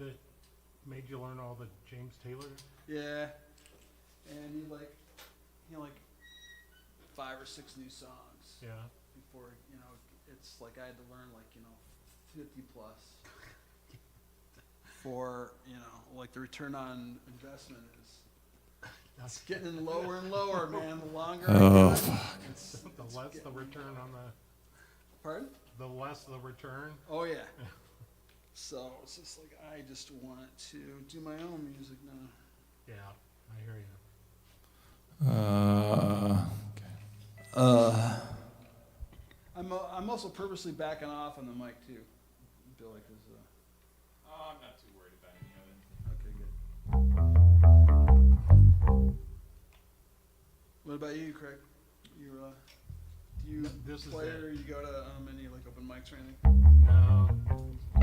that made you learn all the James Taylor? Yeah, and he like 5 or 6 new songs. Yeah. Before it's like I had to learn 50 plus for like the return on investment is it's getting lower and lower, man. The longer I do it, the less the return on the. Pardon? The less the return. Oh yeah. So it's just like I just want to do my own music now. Yeah, I hear you. Okay. I'm also purposely backing off on the mic too, Billy, because. I'm not too worried about any of it. Okay, good. What about you, Craig? Do you This play is or you go to any open mics or anything? No. I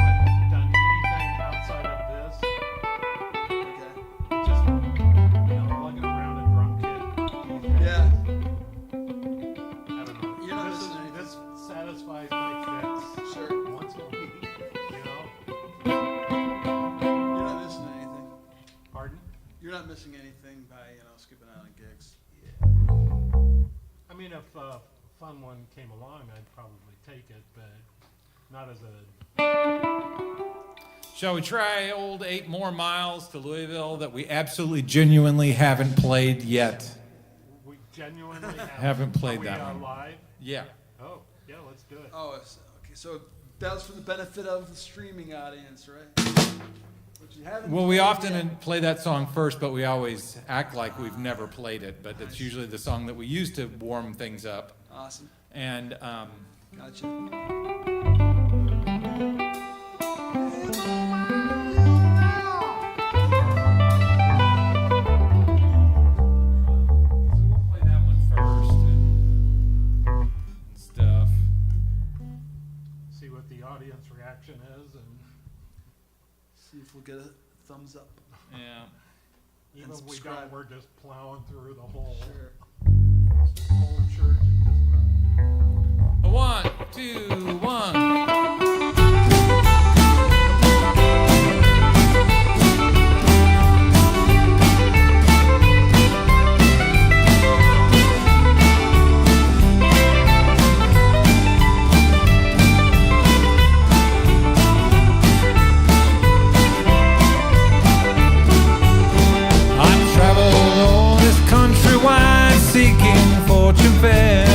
haven't done anything outside of this. Okay. Just lugging around a drum kit. Yeah. I don't know. You're not missing anything. This satisfies my fix. Sure. Once a week. You're not missing anything. Pardon? You're not missing anything by skipping out on gigs. I mean, if a fun one came along, I'd probably take it, but not as a. Shall we try old 8 More Miles to Louisville that we absolutely genuinely haven't played yet? We genuinely Haven't played Are we, that one. Live? Yeah. Oh, yeah, let's do it. Oh, okay. So that was for the benefit of the streaming audience, right? But you haven't. Well, we played often yet. play that song first, but we always act like we've never played it. But it's usually the song that we use to warm things up. Awesome. And Gotcha. we'll play that one first and stuff. See what the audience reaction is, and See if we'll get a thumbs up. Yeah. even if we subscribe. don't, we're just plowing through the whole Sure. church and just. 1, 2, 1. I've traveled all this countrywide seeking fortune fair.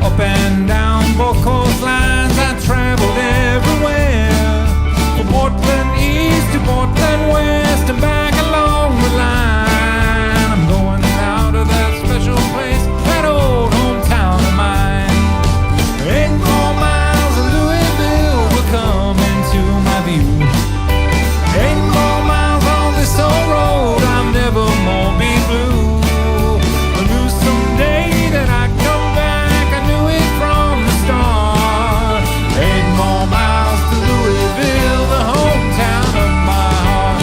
Up and down both coastlines, I traveled everywhere. From Portland east to Portland west and back along the line. I'm going out of that special place, that old hometown of mine. 8 more miles of Louisville will come into my view. 8 more miles on this old road, I'll never more be blue. I knew someday that I'd come back, I knew it from the start. 8 more miles to Louisville, the hometown of my heart.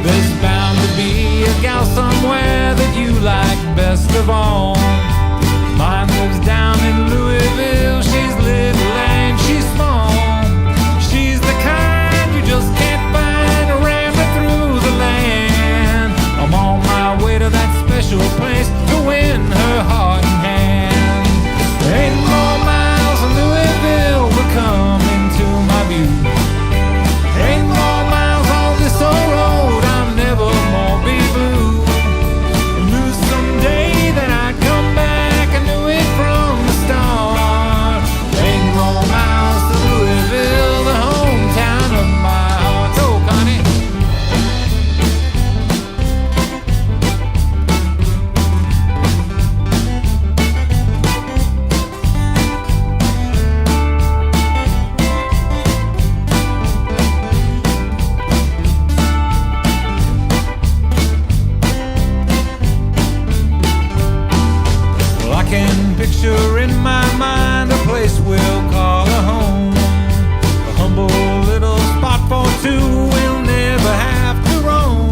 There's bound to be a gal somewhere that you like best of all. Mine lives down in Louisville. She's little and she's small. She's the kind you just can't find rambling through the land. I'm on my way to that special place to win her heart and hand. 8 more miles of Louisville will come into my view. 8 more miles on this old road, I'll never more be blue. I knew someday that I'd come back, I knew it from the start. 8 more miles to Louisville, the hometown of my heart. Oh, Connie. can picture in my mind a place we'll call a home. A humble little spot for two we'll never have to roam.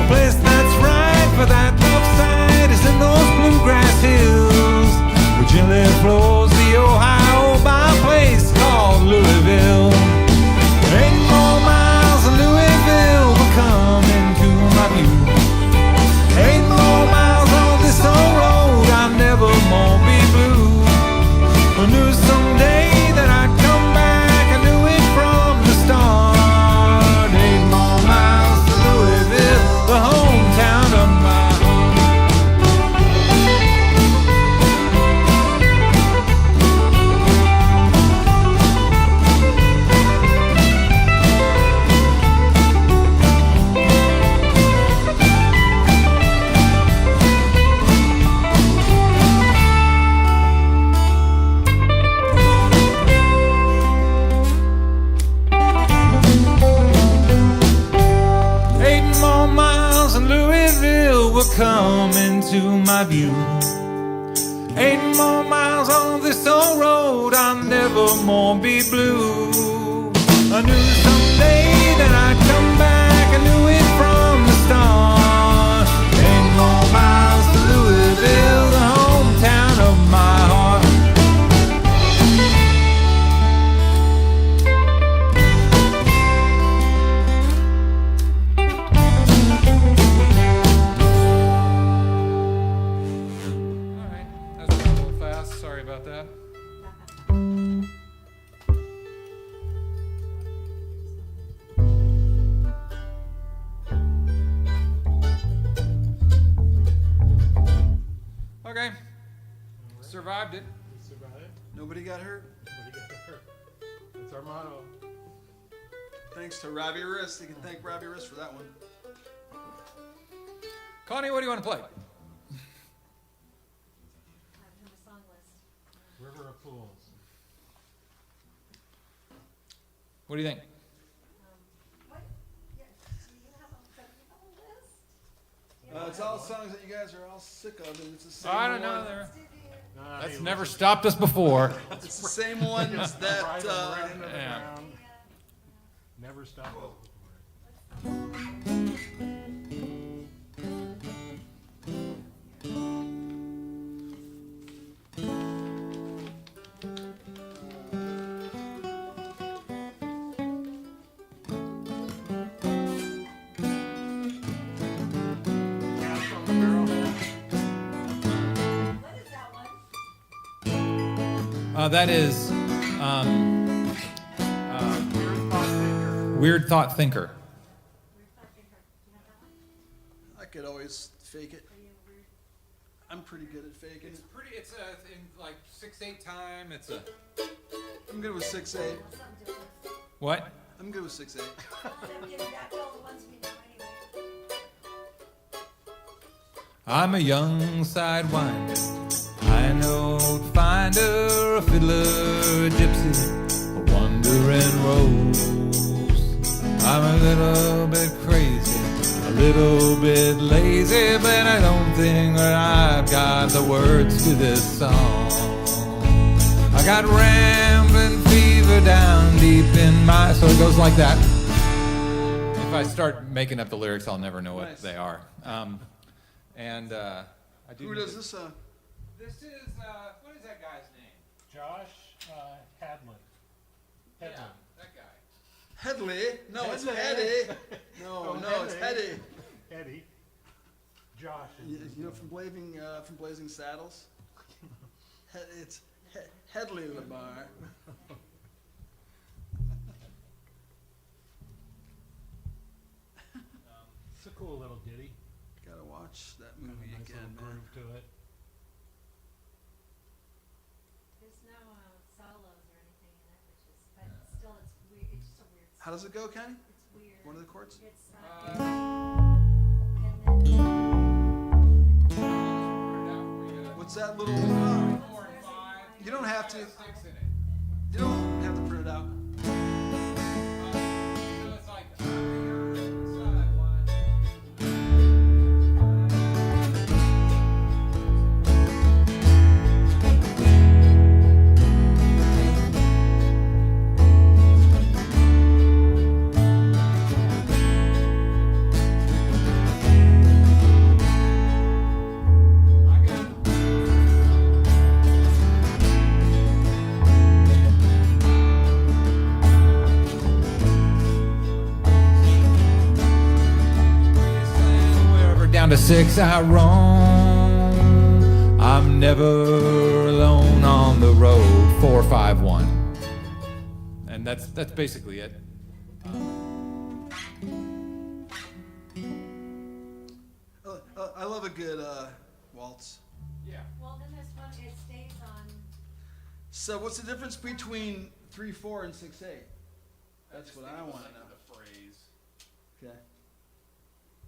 A place that's right for that love site is in those bluegrass hills where gently flows the Ohio by a place called Louisville. 8 more miles of Louisville will come into my view. 8 more miles on this old road, I'll never more be blue. I knew someday that I'd come back, I knew it from the start. 8 more miles to Louisville, the hometown of my heart. Come into my view. 8 more miles on this old road, I'll never more be blue. I knew someday that I'd come back, I knew it from the start. 8 more miles to Louisville, the hometown of my heart. Sorry about that. Okay. Survived it. We survived. Nobody got hurt. Nobody got hurt. That's our motto. Thanks to Robbie Wrist. You can thank Robbie Wrist for that one. Connie, what do you want to play? River of Fools. What do you think? What? Yeah, do you have a list? Do you have It's all songs that you guys are all sick of, and it's the same I don't one. know. There. Did you? That's never stopped us before. It's the same ones that. Right into the yeah. ground. Never stop us before. Cash on the barrel. What is that one? That is Weird Thought Thinker. Weird Thought Thinker. Weird Thought Thinker. Do you have that one? I could always fake it. Are you weird? I'm pretty good at faking it. Pretty. It's in like 6/8 time. It's a I'm good with 6/8. Something different. what? I'm good with 6/8. I'm getting back to all the ones we know anyway. I'm a young sidewinder. I know a finder, a fiddler, a gypsy, a wandering rose. I'm a little bit crazy, a little bit lazy, but I don't think that I've got the words to this song. I got rambling fever down deep in my... So it goes like that. If I start making up the lyrics, I'll never know what Nice. they are. I do. Who need does to- this? This is, what is that guy's name? Josh Hadley. Yeah, Headley. that guy. Headley? No, it's Headley. Hetty. No, Oh, no, it's Hetty. Hetty. Eddie. Josh. You know from Blazing Saddles? It's Headley Lamar. It's a cool little ditty. Gotta watch that Got a movie nice again, little man. groove to it. There's no solos or anything in it, which is, but still it's weird. It's just a weird. How does it go, Kenny? It's weird. One of the chords? It's Uh, and then What's that little? 4 and 5. You don't have to. 6 in it. You don't have to print it out. So it's like side one. 6 I roam. I'm never alone on the road. 451. And that's basically it. I love a good waltz. Yeah. Well, then this one, it stays on, So what's the difference between 3/4 and 6/8? That's what I want to know. The phrase. Okay.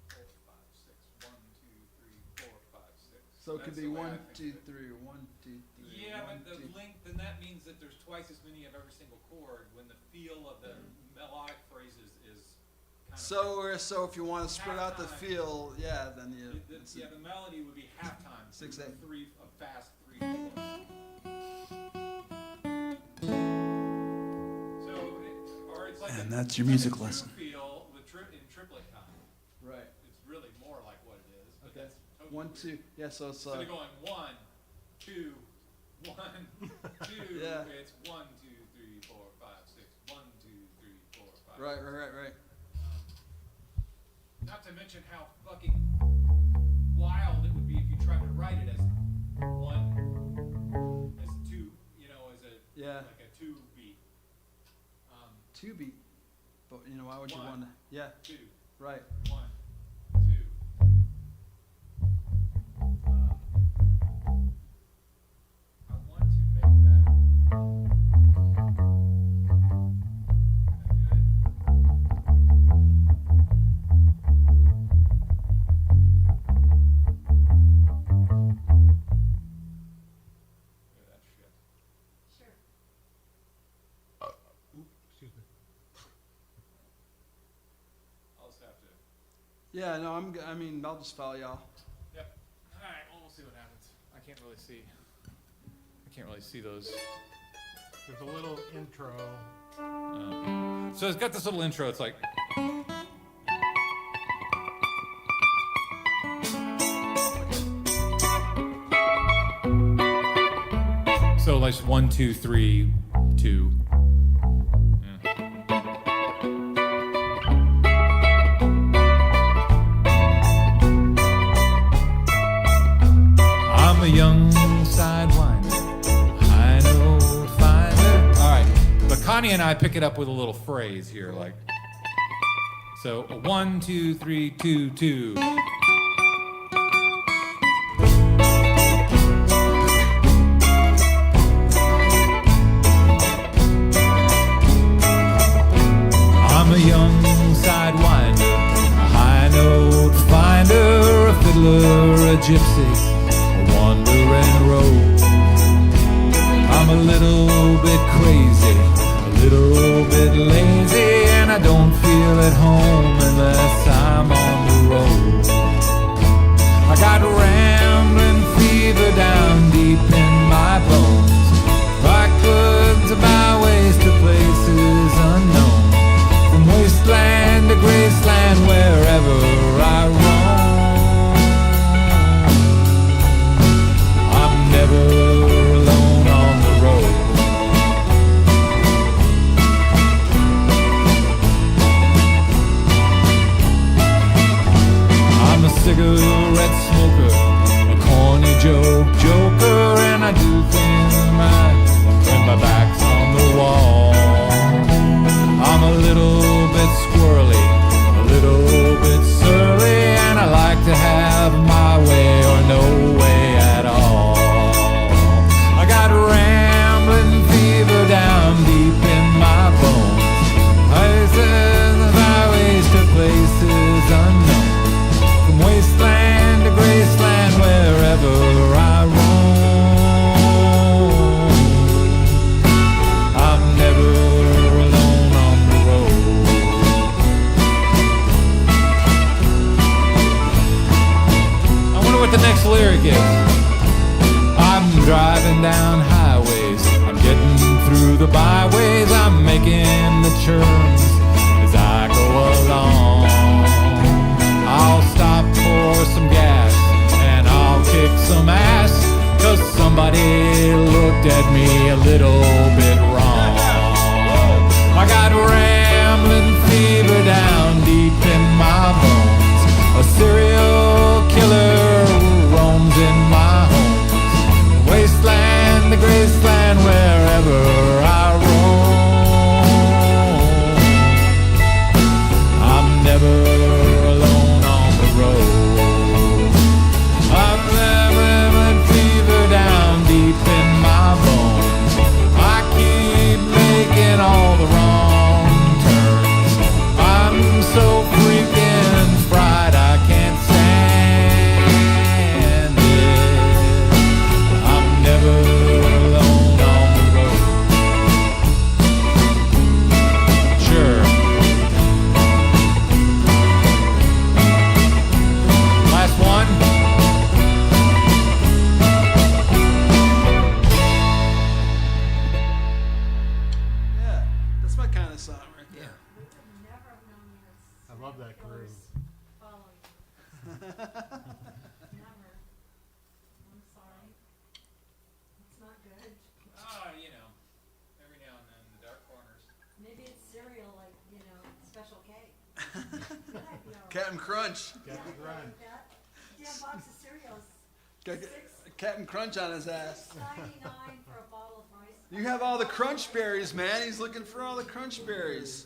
4, 5, 6. 1, 2, 3, 4, 5, 6. So it could be 1, 2, 3, 1, 2, 3. Yeah, one, but the two. length, then that means that there's twice as many of every single chord when the feel of the melodic phrases is kind of. So if you want to spread out the Halftime. feel, yeah, then you. The melody would be halftime. 6/8. 3, a fast 3/4. So, or it's like And a, that's your it's music like a lesson. feel with in triplet time. Right. It's really more like what it is. But Okay. that's totally 1, weird. 2. Yeah. So it's Instead of going 1, 2, 1, 2, Yeah. it's 1, 2, 3, 4, 5, 6. 1, 2, 3, 4, 5. right. Not to mention how fucking wild it would be if you tried to write it as 1, as 2, as a Yeah. like a 2 beat. 2 beat. But why would you 1. want to? Yeah. 2, Right. 1, 2. I want to make that. sure. Excuse me. I'll just have to. Yeah. No. I mean, I'll just follow y'all. Yep. All right. Well, we'll see what happens. I can't really see. I can't really see those. There's a little intro. So it's got this little intro. It's like. So like 1, 2, 3, 2. I'm a young sidewinder, high note finder. All right, but Connie and I pick it up with a little phrase here, like. So 1, 2, 3, 2, 2. I'm a young sidewinder, a high note finder, a fiddler, a gypsy, a wandering road. I'm a little bit crazy, a little bit lazy, and I don't feel at home unless I'm on the road. I got rambling fever down deep in my bones, backwards, byways to places unknown. From wasteland to graceland, wherever I roam, I'm never alone on the road. I'm a cigarette smoker, a corny joker, and I do things right when my back's on the wall. I'm a little bit squirrely, a little bit surly, and I like to have my way or no way at all. I got rambling fever down deep in my bones, places and highways to places unknown, from wasteland to graceland, wherever I roam. I'm never alone on the road. I wonder what the next lyric is. I'm driving down highways, I'm getting through the byways, I'm making the turns as I go along. I'll stop for some gas and I'll kick some ass, 'cause somebody looked at me a little bit wrong. I got rambling fever down deep in my bones, a serial killer roams in my home. Wasteland, the graceland, wherever I roam. I'm never alone on the road. I've never fever down deep in my bones. I keep making all the wrong turns. I'm so freaking fried I can't stand it. I'm never alone on the road. Sure. Last one. Yeah, that's my kind of song right there. We would never have known you as I love that groove. following you. Never. I'm sorry. It's not good. You know, every now and then, the dark corners. Maybe it's cereal, like, Special K. That might be all right. Captain Crunch. Captain Crunch. That damn box of cereals. Got Captain Crunch on his ass. $6.99 for a bottle of rice. You have all the crunch berries, man. He's looking for all the crunch berries.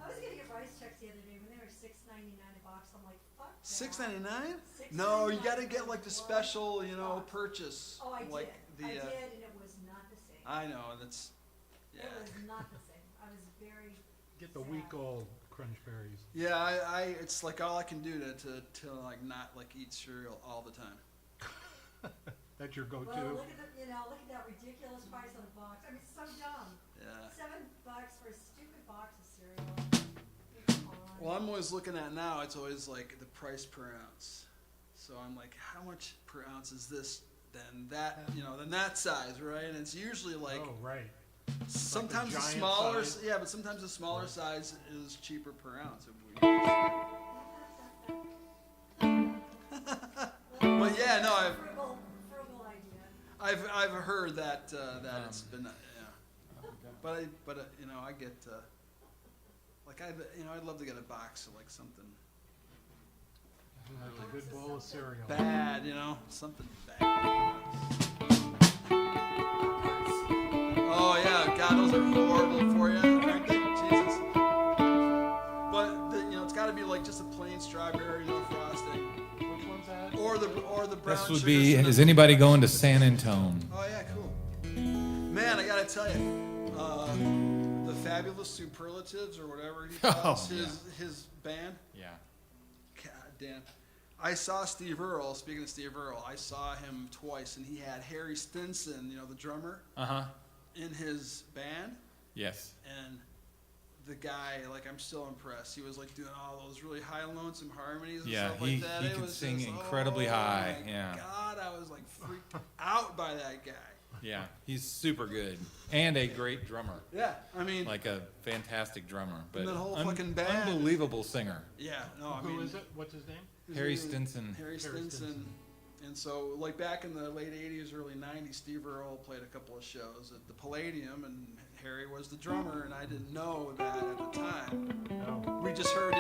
I was gonna get rice checks the other day when they were $6.99 a box. I'm like, fuck that. $6.99? No, you gotta get like the special, purchase. Oh, I Like did. I did, and it was not the same. I know, that's, yeah. It was not the same. I was very. Get the week-old crunch berries. Yeah, it's like all I can do to like not like eat cereal all the time. That's your go-to? Well, look at look at that ridiculous price on the box. I mean, it's so dumb. Yeah. $7 for a stupid box of cereal. Come on. Well, I'm always looking at now, it's always like the price per ounce. So I'm like, how much per ounce is this? Then that, then that size, right? And it's usually like, Oh, right. sometimes the giant smaller, size. yeah, but sometimes the smaller size is cheaper per ounce. But yeah, no, Frugal idea. I've heard that it's been, but I get like I'd love to get a box of like something Like a good bowl of cereal. bad, something bad. Oh yeah, God, those are horrible for you, aren't they? Jesus. But it's got to be like just a plain strawberry, no frosting, Which one's that? or the brown. This would sugar be, cinnamon. is anybody going to San Antone? Oh yeah, cool. Man, I gotta tell you, the Fabulous Superlatives or whatever he calls his band. Yeah. God damn. I saw Steve Earle. Speaking of Steve Earle, I saw him twice, and he had Harry Stinson, the drummer, Uh-huh. in his band, Yes. and the guy, like, I'm still impressed. He was like doing all those really high lonesome harmonies and Yeah, stuff like that. he It could was sing just, incredibly high, my yeah. God, I was like freaked out by that guy. Yeah, he's super good and a great drummer, Yeah, I mean, like a fantastic drummer, but that whole fucking band. unbelievable singer. yeah, no, I Who mean, is it? What's his name? his Harry name is Stinson. Harry Harry Stinson. Stinson. And so, like back in the late '80s, early '90s, Steve Earle played a couple of shows at the Palladium, and Harry was the drummer, and I didn't know that at the time. No. We just heard,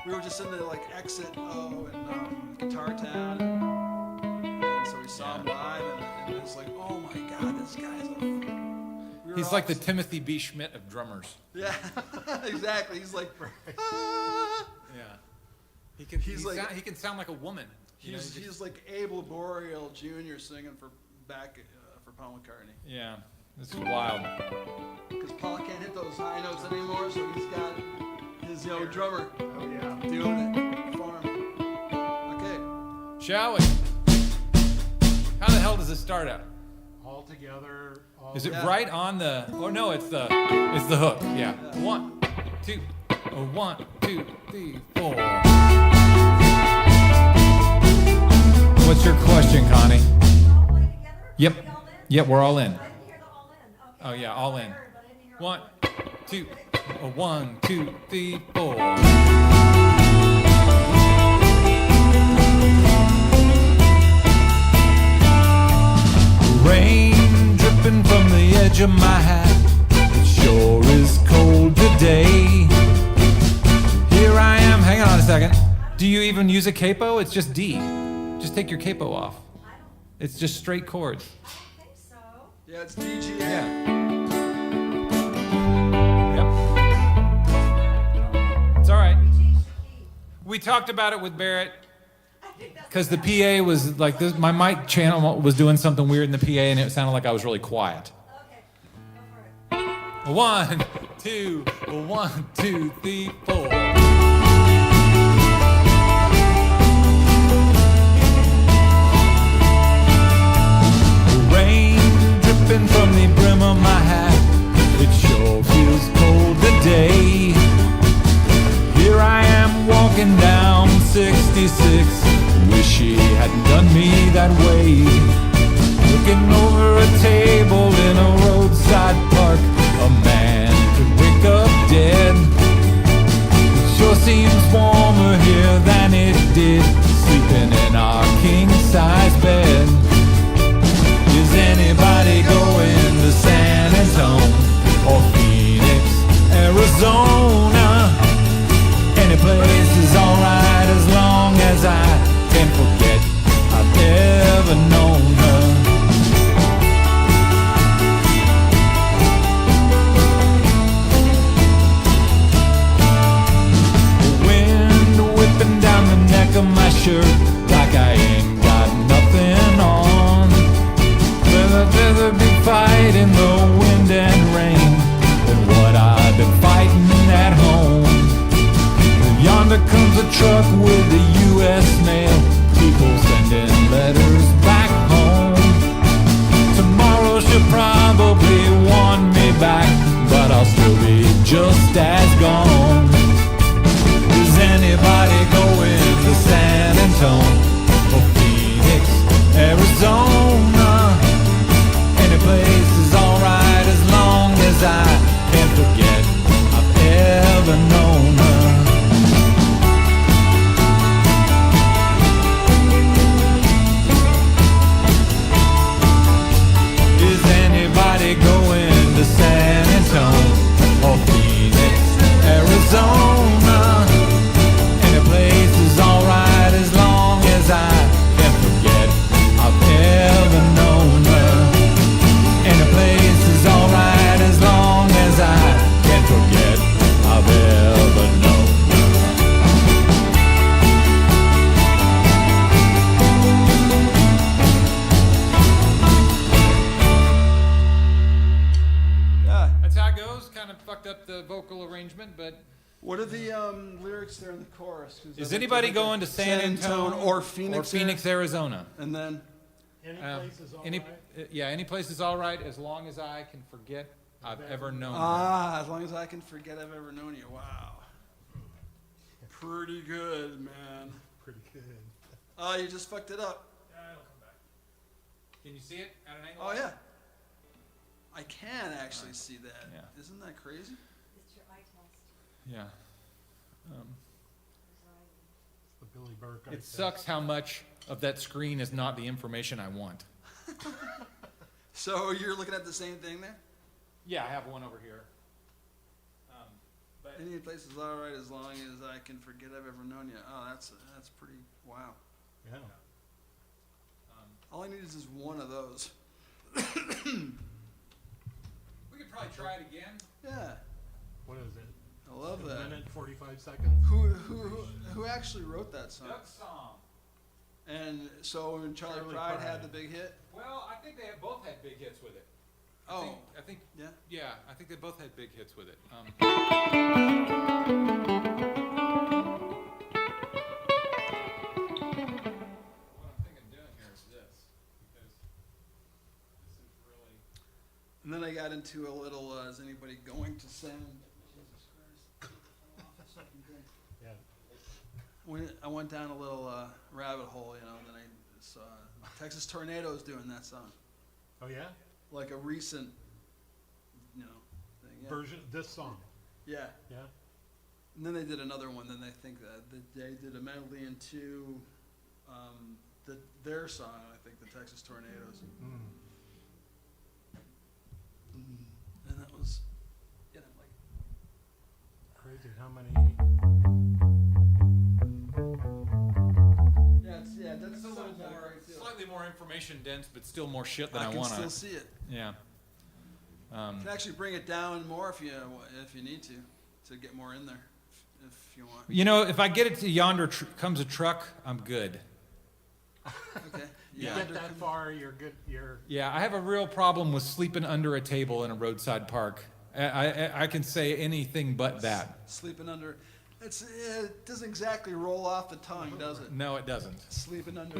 we were just in the like Exit and Guitar Town, and so we saw him live, and it's like, oh my God, this guy's a. We were He's all like the just- Timothy B. Schmidt of drummers. Yeah, exactly. He's like, ah. Yeah. He can, He's like- he can sound like a woman. You know, He's like Abel Boreal Jr. singing for Paul McCartney. yeah, this is wild. Because Paul can't hit those high notes anymore, so he's got his drummer Oh, yeah. doing it for him. Okay. Shall we? How the hell does this start out? All together. All Is it Yeah. right on the? Oh no, it's the hook. Yeah. 1, 2, 1, 2, 3, 4. What's your question, Connie? All play together? Yep. We all in? Yep, we're all in. I didn't hear the all in. Okay. Oh yeah, all in. I heard, but I didn't hear all 1, in. 2, 1, 2, 3, 4. Rain dripping from the edge of my hat. It sure is cold today. Here I am. Hang on a second. Do you even use a capo? It's just D. Just take your capo off. I don't, It's just straight chords. I don't think so. Yeah, it's DG. Yeah. Yep. It's all right. We changed the key. We talked about it with Barrett I think that's because the PA was like this. My mic channel was doing something weird in the PA, and it sounded like I was really quiet. okay. Go for it. 1, 2, 1, 2, 3, 4. Rain dripping from the brim of my hat. It sure feels cold today. Here I am walking down 66. Wish she hadn't done me that way. Looking over a table in a roadside park. A man could wake up dead. It sure seems warmer here than it did sleeping in our king-size bed. Is anybody going to San Antonio or Phoenix, Arizona? Any place is alright as long as I can forget I've ever known her. The wind whipping down the neck of my shirt like I ain't got nothing on. There's a big fight in the wind and rain than what I've been fighting at home. And yonder comes a truck with the U.S. mail, people sending letters back home. Tomorrow she'll probably want me back, but I'll still be just as gone. Is anybody going to San Antonio or Phoenix, Arizona? Any place is alright as long as I can't forget I've ever known her. Is anybody going to San Antonio or Phoenix, Arizona? Any place is alright as long as I can't forget I've ever known her. Any place is alright as long as I can't forget I've ever known her. Yeah. That's how it goes. Kind of fucked up the vocal arrangement, but What are the lyrics there in the chorus? 'Cause is I anybody looked at going to San Antonio or Phoenix? Arizona? And then Any place is Any, alright. yeah, any place is all right as long as I can forget I've ever known her. as long as I can forget I've ever known you. Wow. Pretty good, man. Pretty good. Oh, you just fucked it up. It'll come back. Can you see it at an angle? Oh yeah. I can actually see that. Yeah. Isn't that crazy? It's your eye test. Yeah. The Billy Burke. It sucks how much of that screen is not the information I want. So you're looking at the same thing there? Yeah, I have one over here. But Any place is all right as long as I can forget I've ever known you. Oh, that's pretty. Wow. Yeah. All I need is just one of those. we could probably try it again. Yeah, What is it? I love A that. minute, 45 seconds? Who actually wrote that song? Duck song. And so when Charlie Charlie Pride had Pride. the big hit. Well, I think they have both had big hits with it. Oh, I think yeah. I think they both had big hits with it. What I'm thinking of doing here is this, because this is really. And then I got into a little. Is anybody going to send? Jesus Christ. Yeah. I went down a little rabbit hole, you know. Then I saw Texas Tornadoes doing that song, Oh, yeah? like a recent, you know, thing. Yeah. Version, this song. Yeah. Yeah? And then they did another one. Then they think that they did a medley into their song. I think the Texas Tornadoes, Mm. and that was, you know, like Crazy how many Yeah, that's It's a still little not a more, great deal. slightly more information dense, but still more shit than I, I can want still to. see it. Yeah. You can actually bring it down more if you need to get more in there, if you want. You know, if I get it to yonder comes a truck, I'm good. Okay. You get that far, you're good. Yeah, I have a real problem with sleeping under a table in a roadside park. I can say anything but that. Sleeping under. It doesn't exactly roll off the tongue, does it? No, it doesn't. Sleeping under.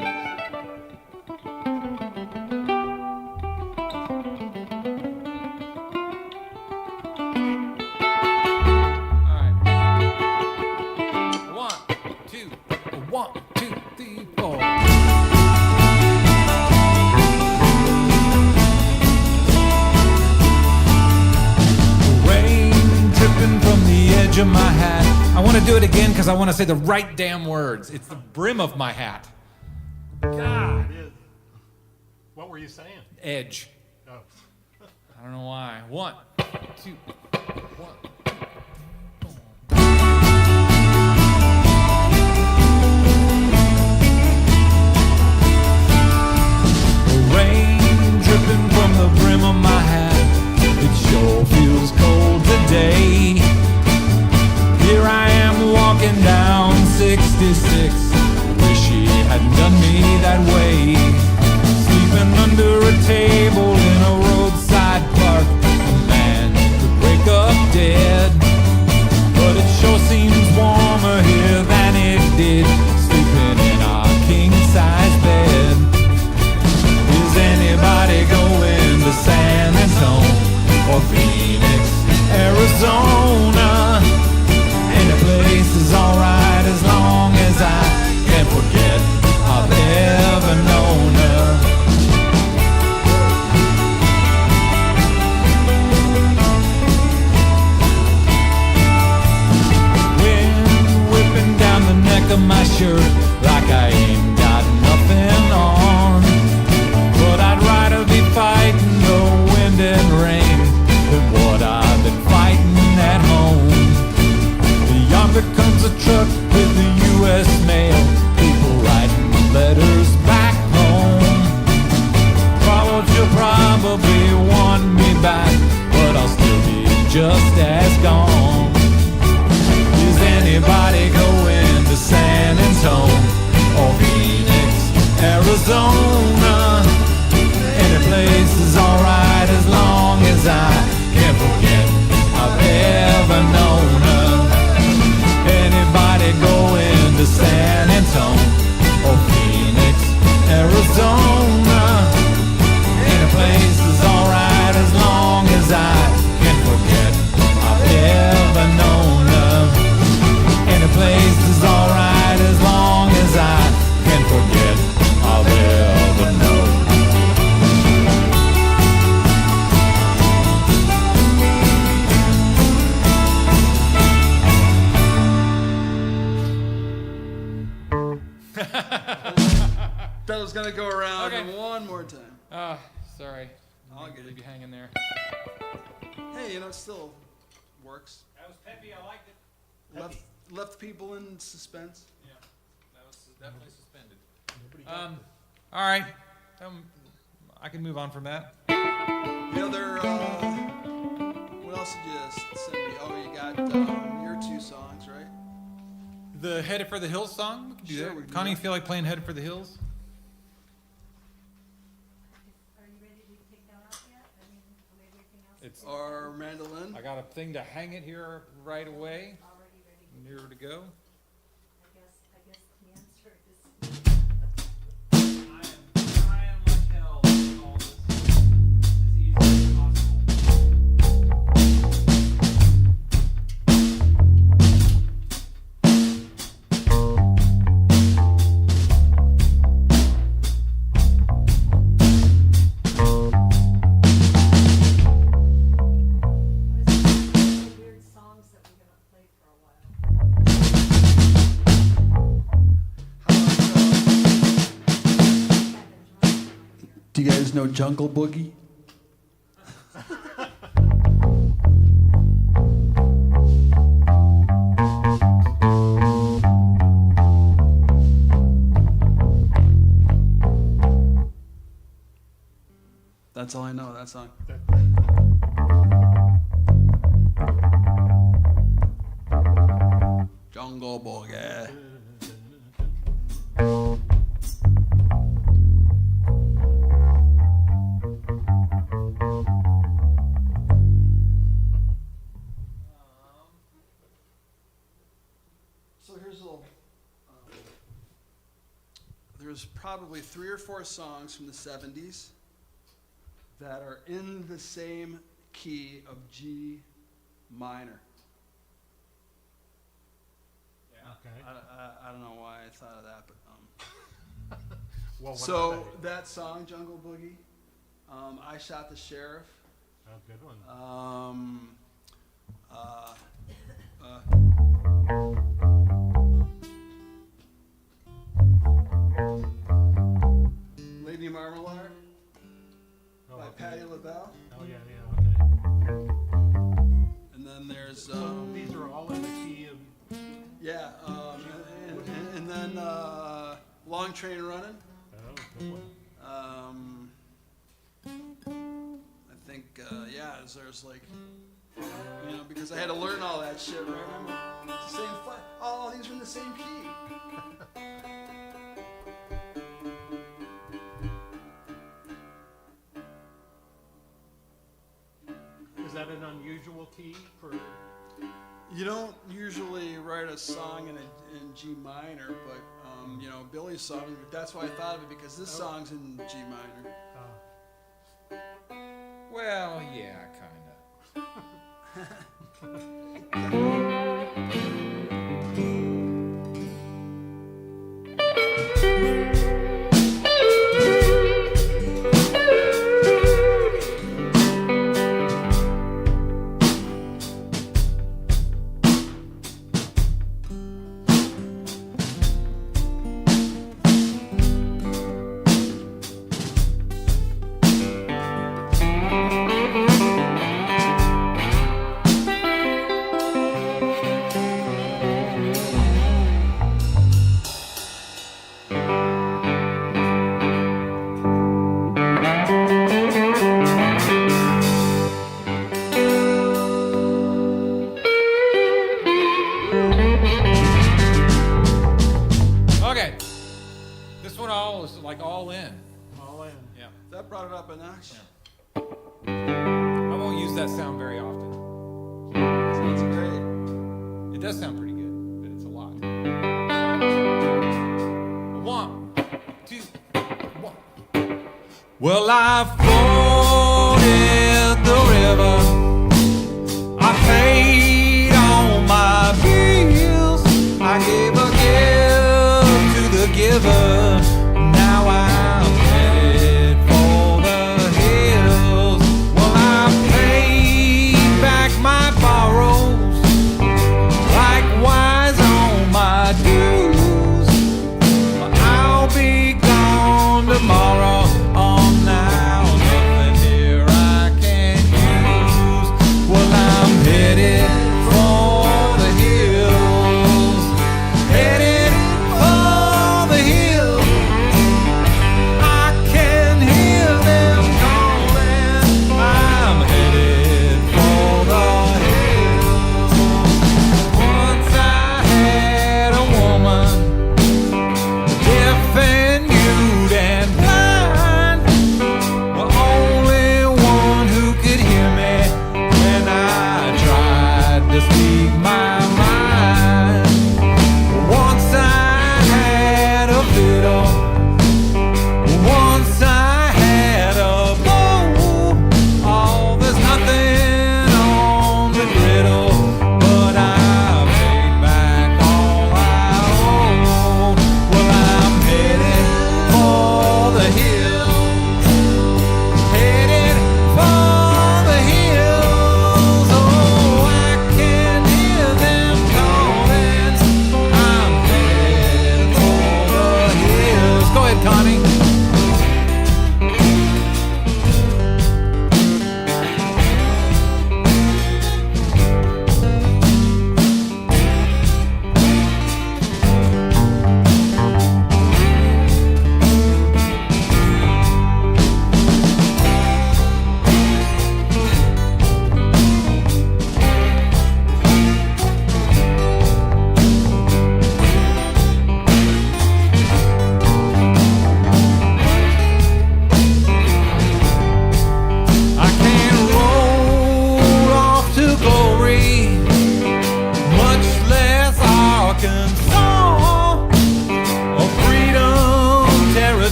All right. 1, 2, 3, 4. Rain dripping from the edge of my hat. I want to do it again because I want to say the right damn words. It's the brim of my hat. God. It is. What were you saying? Edge. Oh. I don't know why. 1, 2, 1. Rain dripping from the brim of my hat. It sure feels cold today. Here I am walking down 66. Wish he hadn't done me that way. Sleeping under a table in a roadside park. A man could break up dead. But it sure seems warmer here than it did sleeping in our king-size bed. Is anybody going to San Antonio or Phoenix, Arizona? Any place is alright as long as I can forget I've ever known her. Wind whipping down the neck of my shirt like I ain't got nothing on. But I'd rather be fighting the wind and rain than what I've been fighting at home. Yonder comes a truck with the U.S. mail, people writing letters back home. You'll probably want me back, but I'll still be just as gone. Is anybody going to San Antonio or Phoenix, Arizona? Any place is alright as long as I can forget I've ever known her. Anybody going to San Antonio or Phoenix, Arizona? Any place is alright as long as I can forget I've ever known her. Any place is alright as long as I can forget I've ever known. That was gonna go around Okay. one more time. Sorry. I'll I'll get leave it. you hanging there. Hey, it still works. That was peppy. I liked it. Left people in suspense. Yeah, that was definitely suspended. All right. I can move on from that. The other, what else did you send me? Oh, you got your two songs, right? The Headed for the Hills song? We can do Sure, that. we can do Connie, that. feel like playing Headed for the Hills? Are you ready to take that off yet? I mean, everything else It's. Or mandolin? I got a thing to hang it here right away. already ready. Near to go. I guess the answer is I am trying like hell to make all this as easy as possible. what is the weird songs that we haven't played for a while? How about, I've been drunk around here. do you guys know Jungle Boogie? That's all I know. That song. Jungle Boogie. So here's a little. There's probably 3 or 4 songs from the 70s that are in the same key of G minor. Okay. I don't know why I thought of that, but Well, what are so they? that song, Jungle Boogie, I Shot the Sheriff, Oh, good one. Lady Marmalade Oh, by okay. Patti LaBelle, Oh, yeah, yeah, okay. and then there's So these are all in the key of. yeah, and then Long Train Running. Oh, good one. I think yeah, there's like, you know, because I had to learn all that shit, right? It's the same. All these are in the same key. Is that an unusual key for? You don't usually write a song in G minor, but you know, Billy's song. That's why I thought of it, because this song's in G minor. Well, yeah, kind of. Okay. This one all is like all in. All in. Yeah. That brought it up a notch. I won't use that sound very often. Sounds great. It does sound pretty good, but it's a lot. 1, 2, 1. Well, I floated the river. I paid all my bills. I gave a gift to the giver. Now I'm headed for the hills. Well, I paid back my borrows, likewise on my dues. Well, I'll be gone tomorrow. On now, nothing here I can use. Well, I'm headed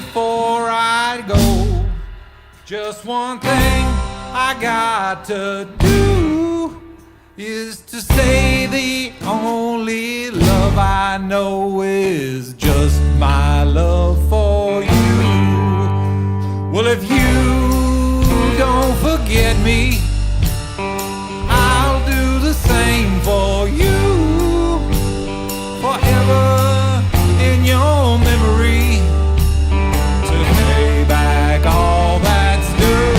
before I go. Just one thing I got to do is to say the only love I know is just my love for you. Well, if you don't forget me, I'll do the same for you. Forever in your memory, to pay back all that's due.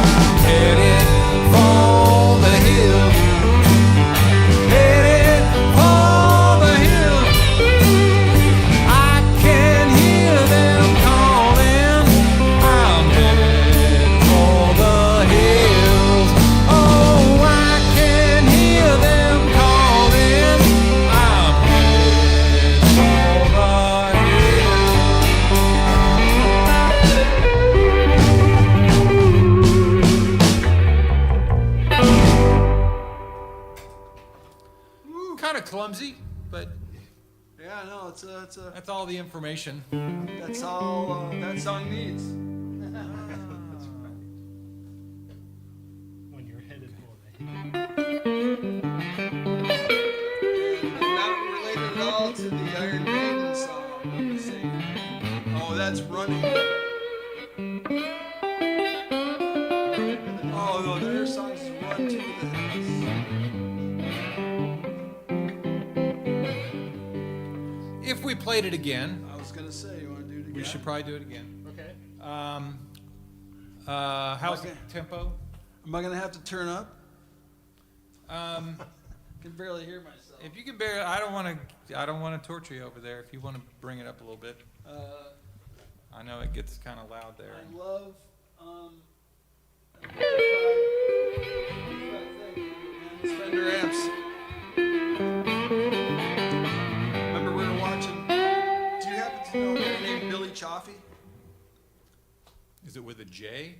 I'm headed for the hill, headed for the hill. I can hear them calling. I'm headed for the hills. Oh, I can hear them calling. I'm headed for the hills. Kind of clumsy, but Yeah, no, it's a that's all the information. that's all that song needs. When you're headed for the hill. And not related at all to the Iron Maiden song that we sing. Oh, that's Running. Oh no, their song is Run to the Hills. If we played it again, I was gonna say, you want to do it again? we should probably do it again. Okay. How's Okay. the tempo? Am I gonna have to turn up? Um, I can barely hear myself. if you can bear, I don't want to torture you over there. If you want to bring it up a little bit, I know it gets kind of loud there. I love Fender amps. Remember we were watching. Do you happen to know a guy named Billy Chaffee? Is it with a J?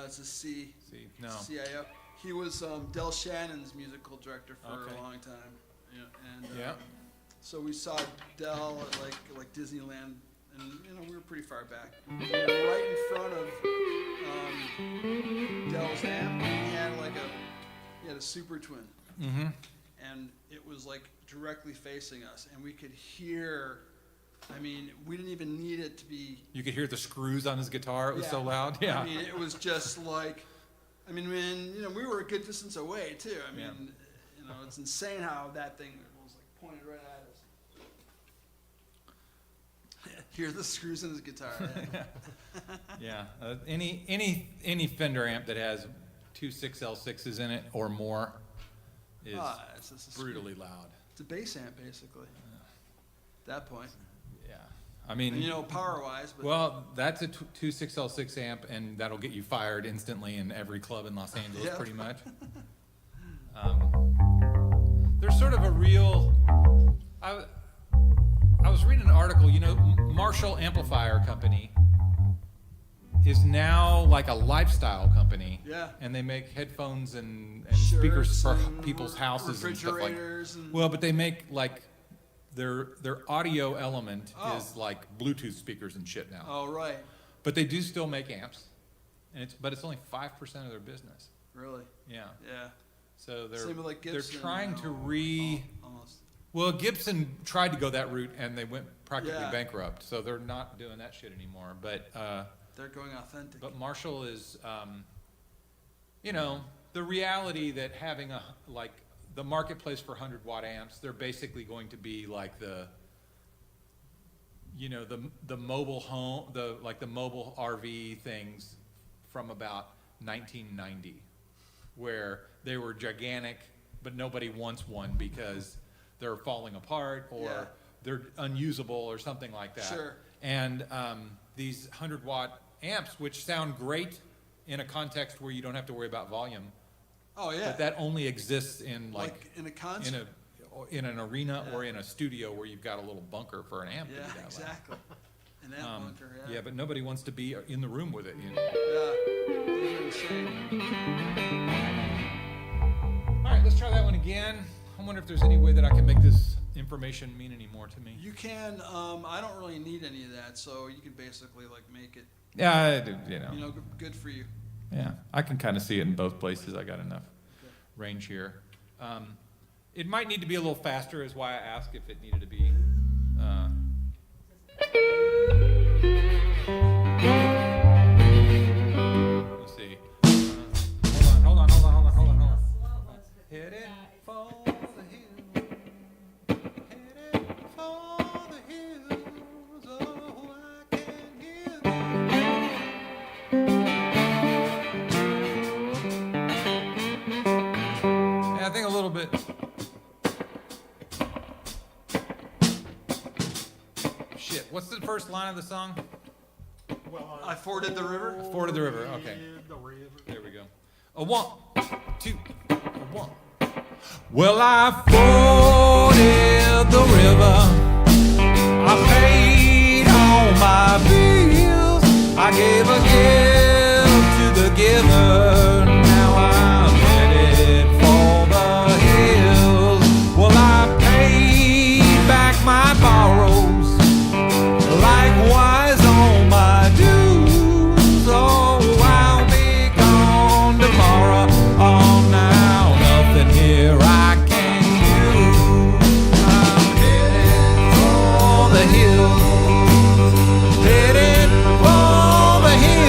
It's a C. See, no. CIO. He was Del Shannon's musical director for Okay. a long time. Yeah, and Yeah. so we saw Del at like Disneyland, and we were pretty far back. We were right in front of Del's amp. He had a Super Twin, Mm-hmm. and it was like directly facing us, and we could hear. I mean, we didn't even need it to be. You could hear the screws on his guitar. It was so loud. Yeah. I mean, it was just like. I mean, we were a good distance away too. I mean, it's insane how that thing was like pointed right at us. Hear the screws in his guitar. Yeah. Any Fender amp that has 2 6L6s in it or more is It's just a brutally loud. It's a bass amp basically. At that point, Yeah. I mean, and, power wise, but well, that's a 2 6L6 amp, and that'll get you fired instantly in every club in Los Angeles, Yeah. pretty much. There's sort of a real. I was reading an article. Marshall Amplifier Company is now like a lifestyle company. Yeah. And they make headphones and Shirts speakers for and people's houses and stuff like. refrigerators and Well, but they make like their audio element Oh. is like Bluetooth speakers and shit now. oh right, But they do still make amps, and it's only 5% of their business. really, Yeah. yeah. So Same with like they're Gibson. trying to almost. well, Gibson tried to go that route and they went practically Yeah. bankrupt. So they're not doing that shit anymore. But They're going authentic. Marshall is the reality that having the marketplace for 100-watt amps, they're basically going to be like the mobile home, the mobile RV things from about 1990, where they were gigantic, but nobody wants one because they're falling apart or Yeah. they're unusable or something like that. Sure. And these 100-watt amps, which sound great in a context where you don't have to worry about volume, Oh yeah. but that only exists in like in a concert. in an arena or in a studio where you've got a little bunker for an amp to Yeah, be that loud. exactly. An amp bunker. Yeah. Yeah, but nobody wants to be in the room with it. Yeah. Those are insane. All right, let's try that one again. I wonder if there's any way that I can make this information mean any more to me? You can. I don't really need any of that, so you can basically like make it. Yeah, I do, Good for you. Yeah, I can kind of see it in both places. I got enough range here. It might need to be a little faster, is why I asked if it needed to be. Let's see. Hold on. Heading for the hills. Heading for the hills. Oh, I can hear them. Yeah, I think a little bit. Shit, what's the first line of the song? Well, I forded the river. Forded the river, okay. The river. There we go. A 1, 2, a 1. Well, I forded the river. I paid all my bills. I gave a gift to the giver. Now I'm headed for the hills. Well, I paid back my borrows. Likewise on my dues. Oh, I'll be gone tomorrow. Oh, now nothing here I can use. I'm headed for the hills. Headed for the hills.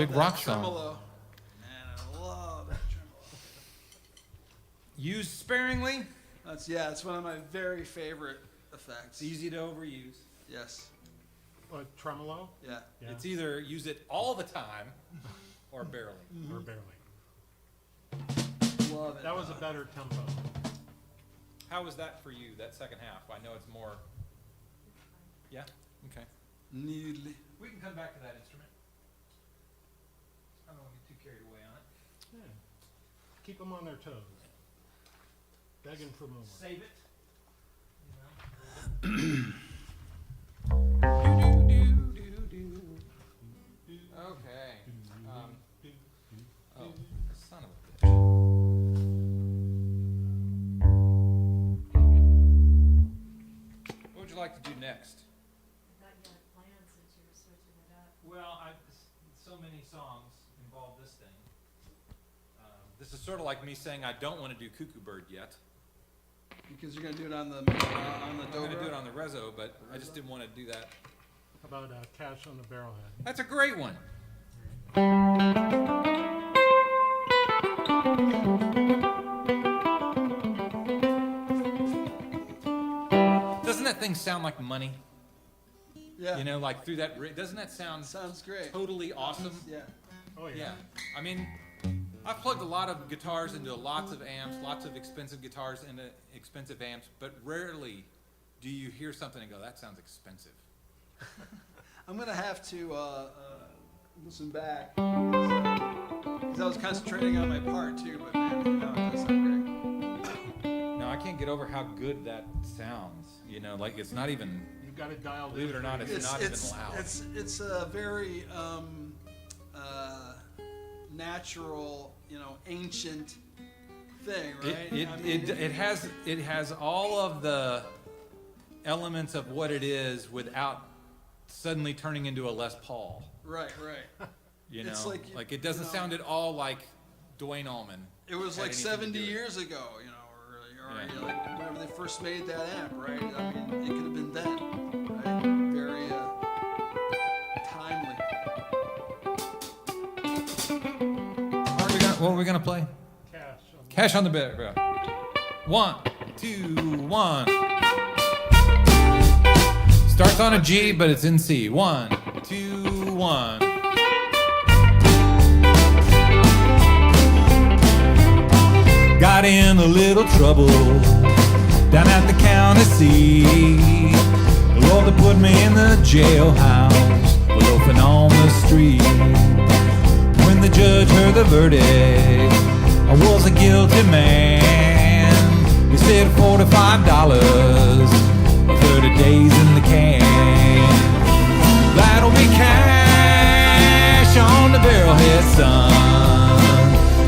big that rock song. tremolo. Man, I love that tremolo. Use sparingly. It's one of my very favorite effects. It's easy to overuse. Yes. What, tremolo? Yeah. Yeah. It's either use it all the time or barely. Or barely. Love it. That was a better tempo. How was that for you, that second half? I know it's more. Yeah? Okay. Needly. We can come back to that instrument. I don't want to get too carried away on it. Yeah. Keep them on their toes. Begging for more. Save it. Okay. Oh, son of a bitch. What would you like to do next? I thought you had plans since you were switching it up. Well, so many songs involve this thing. This is sort of like me saying I don't want to do Cuckoo Bird yet. Because you're gonna do it on the I'm dobra. going to do it on the Rezo, but I just didn't want to do that. How about Cash on the Barrelhead? That's a great one. Doesn't that thing sound like money? Yeah. You know, like through that, doesn't that sound Sounds great. totally awesome? Yeah. Oh, yeah. Yeah. I mean, I've plugged a lot of guitars into lots of amps, lots of expensive guitars into expensive amps, but rarely do you hear something and go, that sounds expensive. I'm gonna have to listen back because I was concentrating on my part too. But man, it does sound No, I can't get over how good that sounds. You know, like it's not even, You've got it dialed in. believe it or not, for it's you. not even loud. It's a very natural, ancient thing, right? It has all of the elements of what it is without suddenly turning into a Les Paul. Right. You know, It's like, it doesn't sound at all like Dwayne Allman. It was had like anything to 70 do with it. years ago, or Yeah. like whenever they first made that amp, right? I mean, it could have been then, right? Very timely. What are we gonna play? Cash on the Cash on the Barrel. 1, 2, 1. Starts on a G, but it's in C. 1, 2, 1. Got in a little trouble down at the county seat. Lord, they put me in the jailhouse, loafing on the street. When the judge heard the verdict, I was a guilty man. He said $45, 30 days in the can. That'll be cash on the barrelhead, son.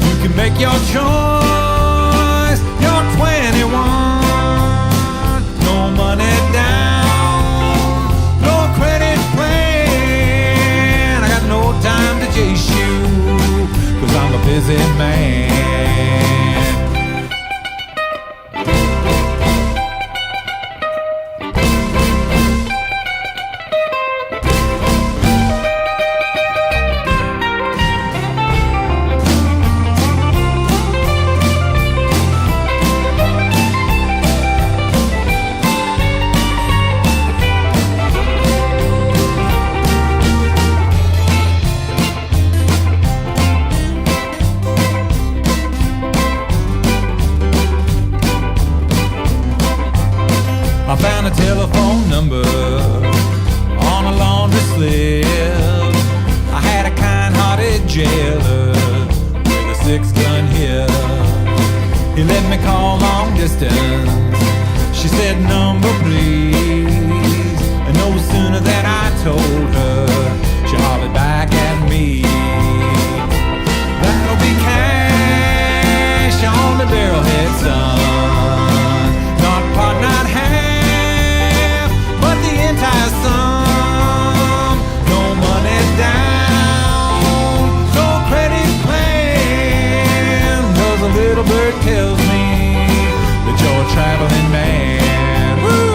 You can make your choice. You're 21. No money down, no credit plan. I got no time to chase you, 'cause I'm a busy man. I found a telephone number on a laundry slip. I had a kind-hearted jailer with a 6-gun hip. He let me call long distance. She said, number please. And no sooner than I told her, she hollered back at me. That'll be cash on the barrelhead, son. Not part, not half, but the entire sum. No money down, no credit plan. 'Cause a little bird tells me that you're a traveling man. Woo!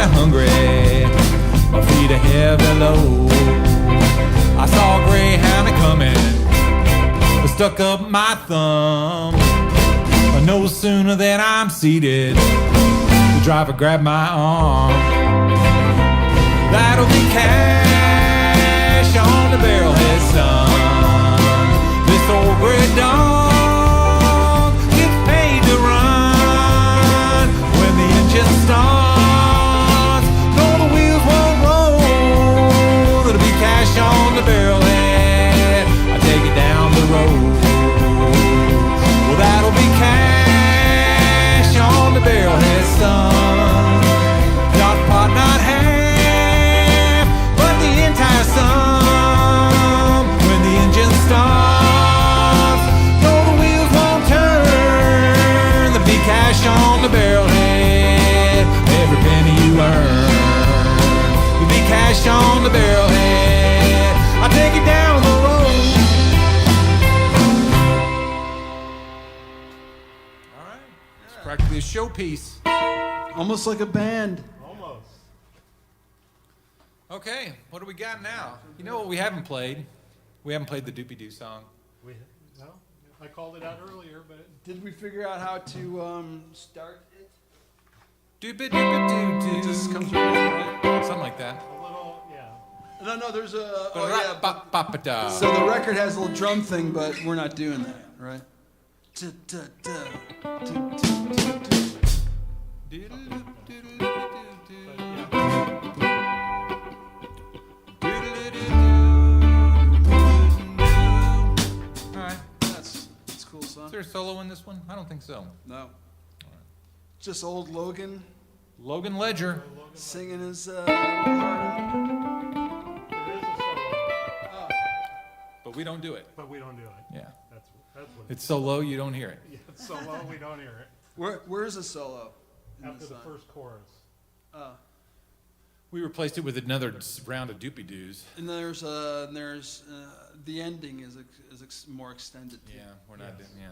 kinda hungry, my feet a heavy load. I saw a greyhound a-coming, I stuck up my thumb. No sooner than I'm seated, the driver grabbed my arm. That'll be cash on the barrelhead, son. This old gray dog gets paid to run. When the engine starts, no, the wheels won't roll. There'll be cash on the barrelhead, I take it down the road. Well, that'll be cash on the barrelhead, son. Not pot, not half, but the entire sum. When the engine starts, no, the wheels won't turn. There'll be cash on the barrelhead, every penny you earn. There'll be cash on the barrelhead, I take it down the road. Practically a showpiece. Almost like a band. Almost. Okay, what do we got now? You know what we haven't played? We haven't played the Doopy-Doo song. No, I called it out earlier, but Did we figure out how to start it? Doopy-Doopy-Doo-Doo. It just comes right in, right? Something like that. a little, yeah. No, there's a. Oh, yeah. Ba-ba-ba-da. So the record has a little drum thing, but we're not doing that, right? Alright. That's cool, son. Is there a solo in this one? I don't think so. No. Just old Logan Logan Ledger. singing his heart out. There is a solo, But we don't do it. but we don't do it. Yeah. That's what It's so low you don't hear it. yeah, it's so low we don't hear it. Where's the solo? in After this the song? first chorus. We replaced it with another round of Doopy-Doos. And there's the ending is more extended. Too. Yeah, we're not Yes. doing. Yeah,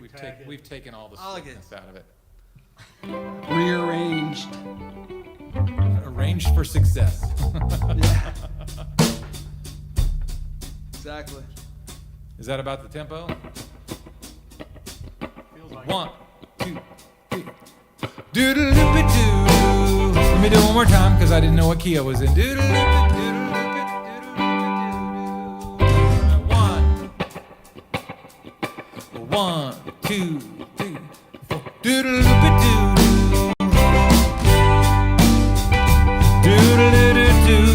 We tag it. we've taken all the I like it. sweetness out of it. Rearranged. Arranged for success. Yeah. Exactly. Is that about the tempo? Feels like 1, 2, 3. Doodle-loopy-doo. Let me do it one more time because I didn't know what key I was in. Doodle-loopy-doodle-loopy-doo. 1, 2, 3, 4. Doodle-loopy-doo. Doodle-doo-doo-doo.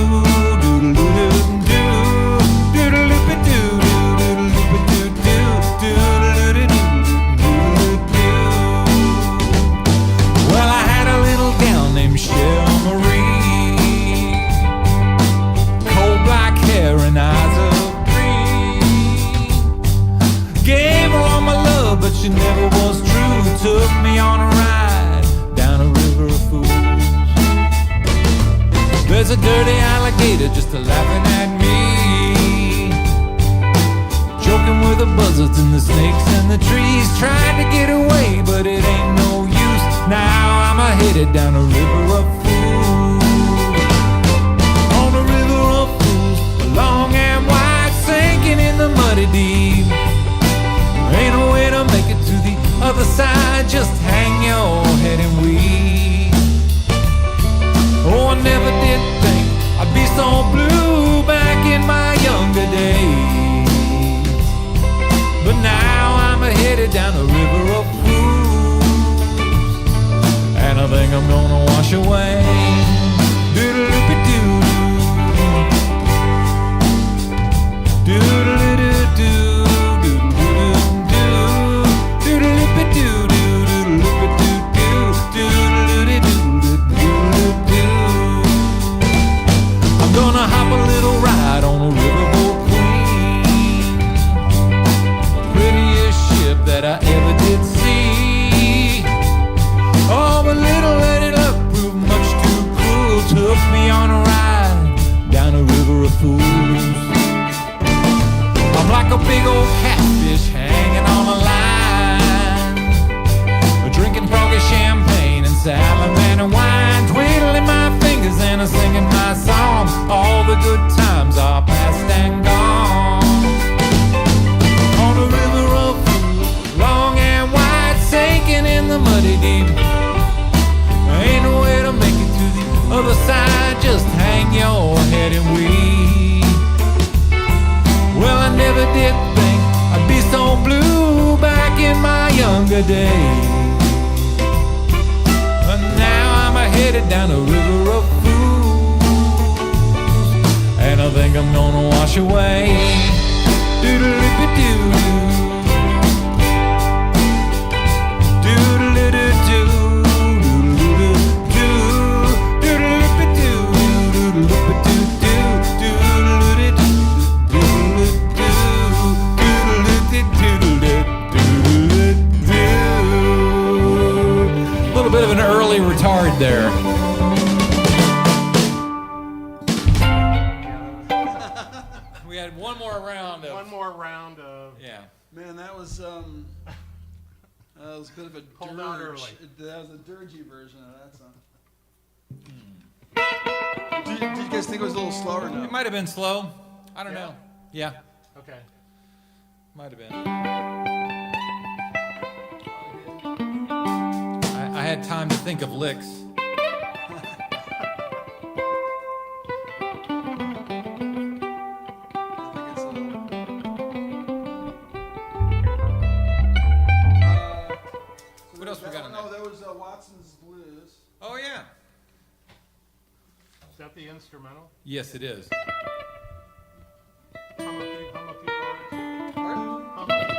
She never was true. Took me on a ride down a river of fools. There's a dirty alligator just laughing at me, joking with the buzzards and the snakes and the trees. Tried to get away, but it ain't no use. Now I'm headed down a river of fools. On a river of fools, long and wide, sinking in the muddy deep. Ain't no way to make it to the other side. Just hang your head and weep. Oh, I never did think I'd be so blue back in my younger days. But now I'm headed down the river of fools, and I think I'm gonna wash away. Doodle-loopy-doo. Doodle-doo-doo. Gonna hop a little ride on a riverboat queen, prettiest ship that I ever did see. Oh, but little Lady Luck proved much too cruel. Took me on a ride down a river of fools. I'm like a big old catfish hanging on a line, drinking froggy champagne and salamander wine, twiddling my and I'm singing my song. All the good times are past and gone. On a river of food, long and wide, sinking in the muddy deep. Ain't no way to make it to the other side. Just hang your head and weep. Well, I never did think I'd be so blue back in my younger days. But now I'm headed down a river of fools, and I think I'm gonna wash away. Doodle-doo-doo. Doodle-doo-doo. A little bit of an early retard there. We had one more round of. One more round of. Yeah. Man, that was a bit of a Pulled out early. That was a dirgy version of that song. Did you guys think it was a little slower? No. It might have been slow. I don't Yeah. know. Yeah, Okay. might have been. I had time to think of licks. What else we got in there? Oh, there was Watson's Blues. Oh yeah. Is that the instrumental? Yes, it is. Hum a few bars. Pardon? Hum a few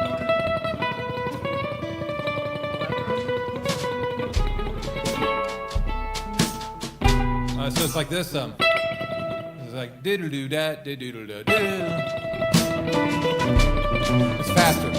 So it's like this. It's like diddle doo dat diddle doo doo. It's faster.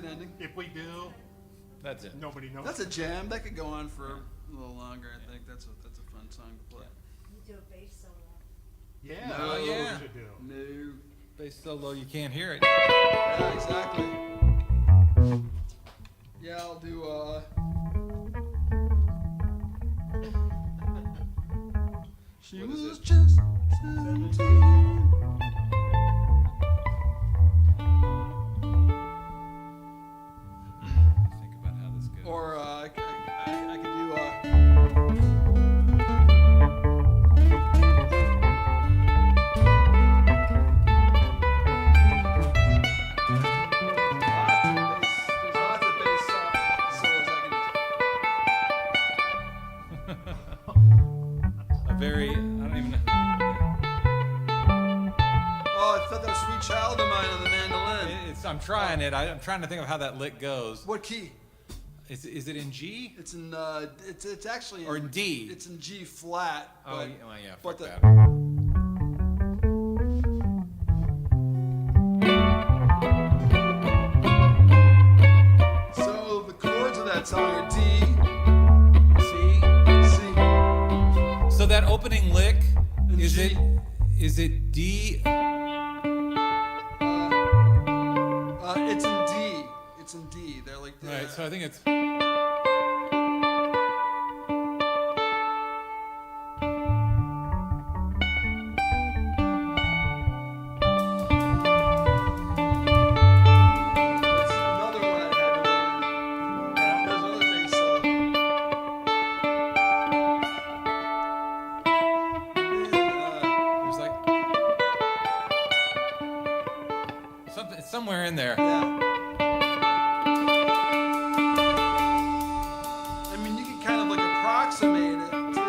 ending. If we do, That's it. nobody knows. That's a jam. That could go on for a little longer. I think that's a fun song to play. You do a bass solo. Yeah. No. That's what Yeah. we should do. No. Bass so low you can't hear it. Yeah, exactly. Yeah, I'll do. She What is was it? just 17. Think about how this goes. Or I could do. There's lots of bass solos I can do. A very, I don't even know. Oh, I thought that was Sweet Child of Mine on the mandolin. I'm trying it. I'm trying to think of how that lick goes. What key? Is it in G? It's in it's actually Or in D? It's in G flat. Oh, But, well, yeah, but fuck the, that. so the chords of that song are D, C. C, So that opening lick, And is G. it D? it's in D. It's in D. They're like the, Right. So I think it's. that's another one I had to learn. There's another bass solo. There's like something somewhere in there. Yeah. I mean, you can kind of like approximate it too,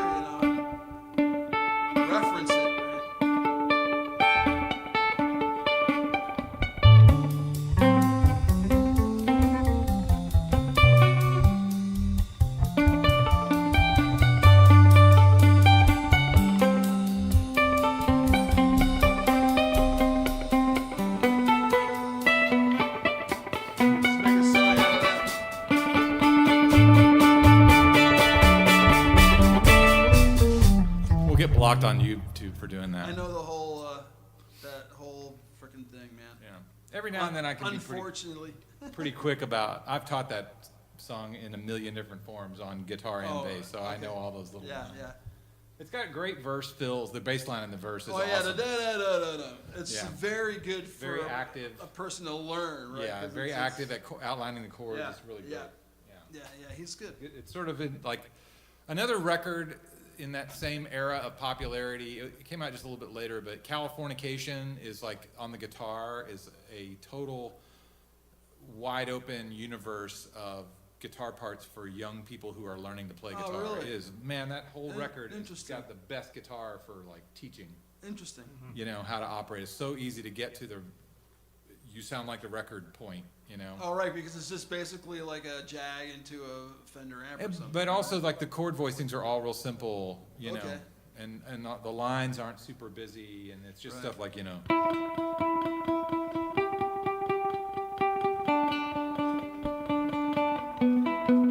reference it, right? Let's make a song out of that. We'll get blocked on YouTube for doing that. I know the whole that whole freaking thing, man. Yeah. Every now and then I can be Unfortunately. pretty quick about. I've taught that song in a million different forms on guitar and Oh, bass, so I okay. know all those little. Yeah, yeah. It's got great verse fills. The bass line in the verse is Oh yeah, awesome. da. It's Yeah. very good for Very active. a person to learn, right? Yeah, 'Cause very it's- active at outlining the chords. Yeah, It's really good. yeah. Yeah. Yeah, he's good. It's sort of in, like another record in that same era of popularity. It came out just a little bit later, but Californication is like on the guitar is a total wide open universe of guitar parts for young people who are learning to play Oh, guitar. really? It is, man, that whole record has Interesting. got the best guitar for like teaching, Interesting. you know, how to operate. It's so easy to get to the, you sound like the record point, you know. Oh right, because it's just basically like a jag into a Fender amp or something. But also like the chord voicings are all real simple, you know, Okay. and the lines aren't super busy, and it's just Right. stuff like, you know.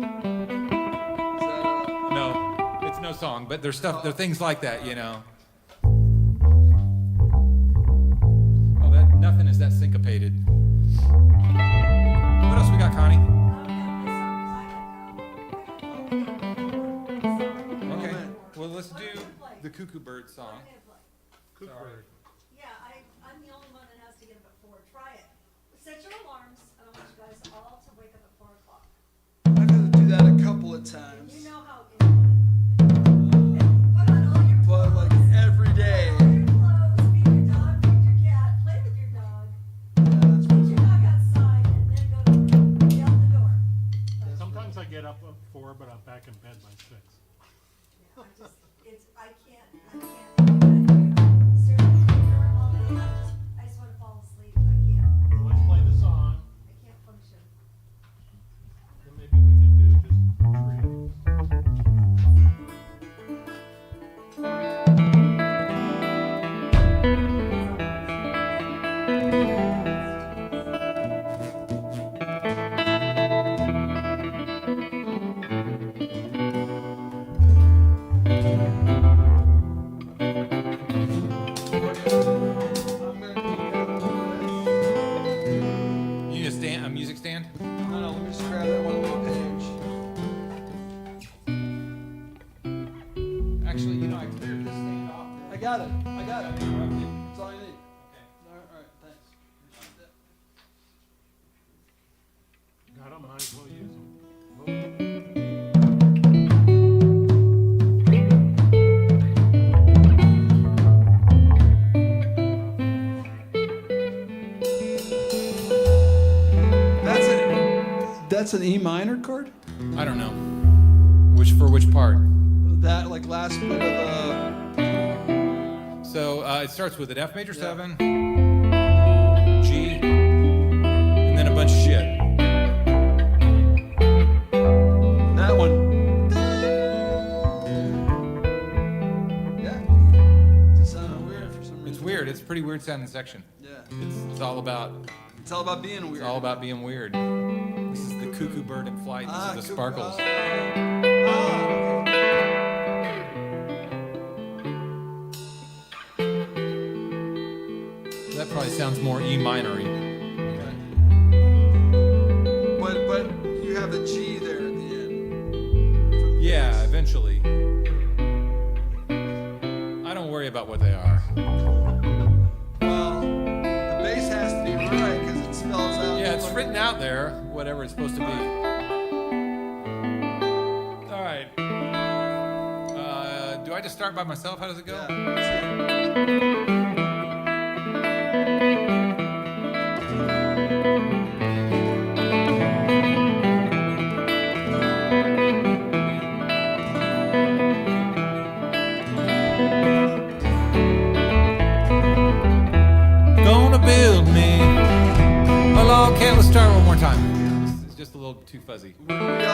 Is that, No, it's no song, but there's stuff, there are things like that, you know. Oh, that nothing is that syncopated. What else we got, Connie? Okay, man. well let's do the Cuckoo Bird song. Cook Sorry. bird. Yeah, I'm the only one that has to get up at 4. Try it. Set your alarms. I want you guys all to wake up at 4 o'clock. I've had to do that a couple of times. You know how it is. Put on all your But clothes. like every day. Put on all your clothes, feed your dog, feed your cat, play with your dog, Yeah, that's put your dog outside, and then go to out the door. Sometimes I get up at 4, but I'm back in bed by 6. Yeah, I can't do that. Seriously, all day, I just want to fall asleep. I can't. Let's play the song, I can't function. and maybe we can do just 3. got it. That's all you need. All right, thanks. Got 'em, might as well use 'em. That's an E minor chord? I don't know. Which part? That like last bit of So it starts with an F major 7, G, and then a bunch of shit. that one. Yeah. It's weird for some reason. It's weird. It's a pretty weird sounding section. Yeah. It's all about being weird. It's all about being weird. This is the cuckoo bird in flight. This is the sparkles. That probably sounds more E minor-y. But you have a G there at the end. Yeah, eventually. I don't worry about what they are. Well, the bass has to be right because it spells out. Yeah, it's written out there, whatever it's supposed to be. All right. Do I just start by myself? How does it go? Gonna build me a log cabin. Let's start one more time. It's just a little too fuzzy. Where do we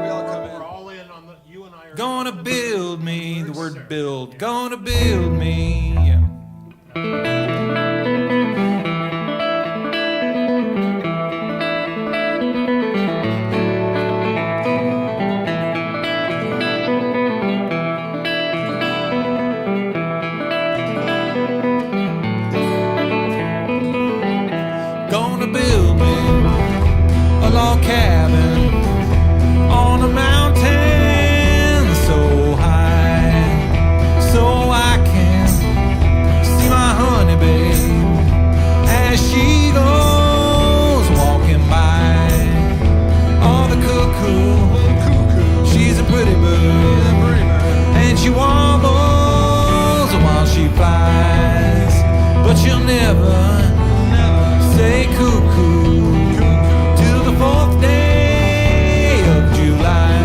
all come We're in? all in on the, you and I are. Gonna build me, the word build. Gonna build me. Yeah. Gonna build me a log cabin on a mountain so high, so I can see my honey babe as she goes walking by. Oh, the cuckoo, she's a pretty bird, and she wobbles while she flies, but she'll never say cuckoo till the 4th day of July.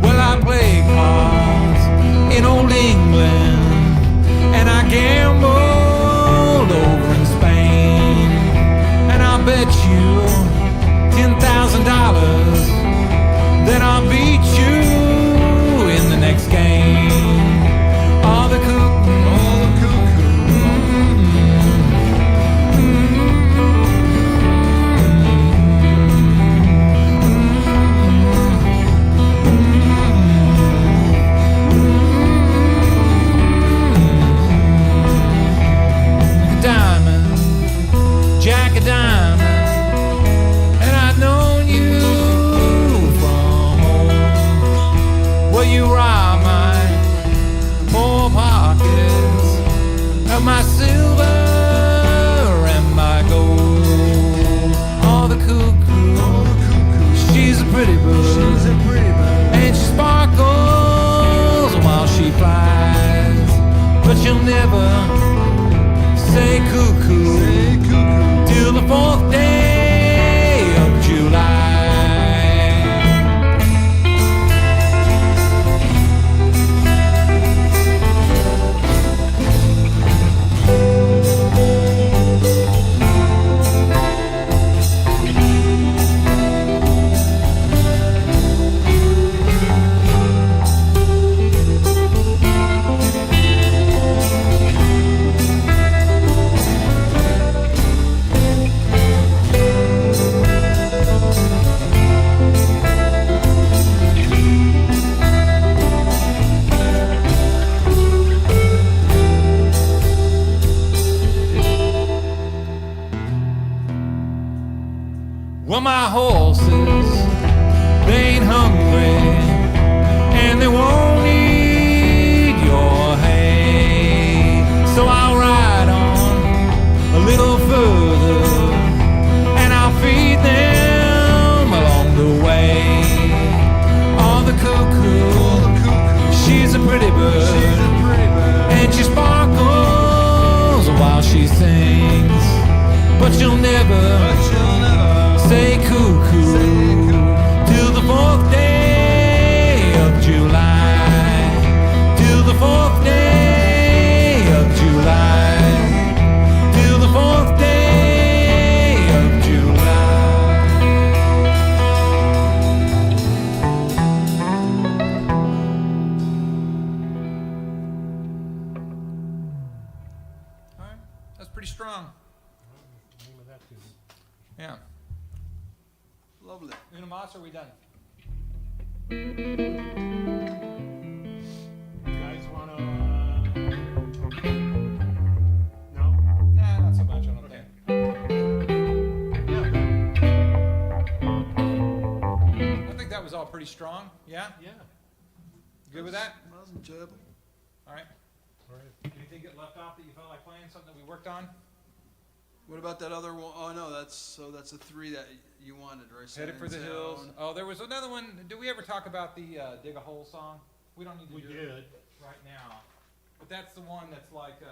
Well, I play cards in old England, and I gambled over in Spain, and I'll bet you $10,000 that I'll beat you in the next game. All the cuckoo. Diamond, Jack of Diamond, and I've known you from home. Well, you rob my whole pockets of my silver and my gold. Oh, the cuckoo, she's a pretty bird, and she sparkles while she flies, but she'll never say cuckoo till the 4th day of July. strong. Name of that tune. Yeah. Lovely. Una mas, are we done? You guys wanna? No. Nah, not so much. I don't think. Yeah. I think that was all pretty strong. Yeah. Yeah. Good with that? That was enjoyable. All right. All right. Anything get left off that you felt like playing? Something that we worked on? What about that other one? Oh no, that's a 3 that you wanted, right? Headed for the Setting hills. Sound. Oh, there was another one. Did we ever talk about the Dig a Hole song? We don't need to We do did. it right now. But that's the one that's like,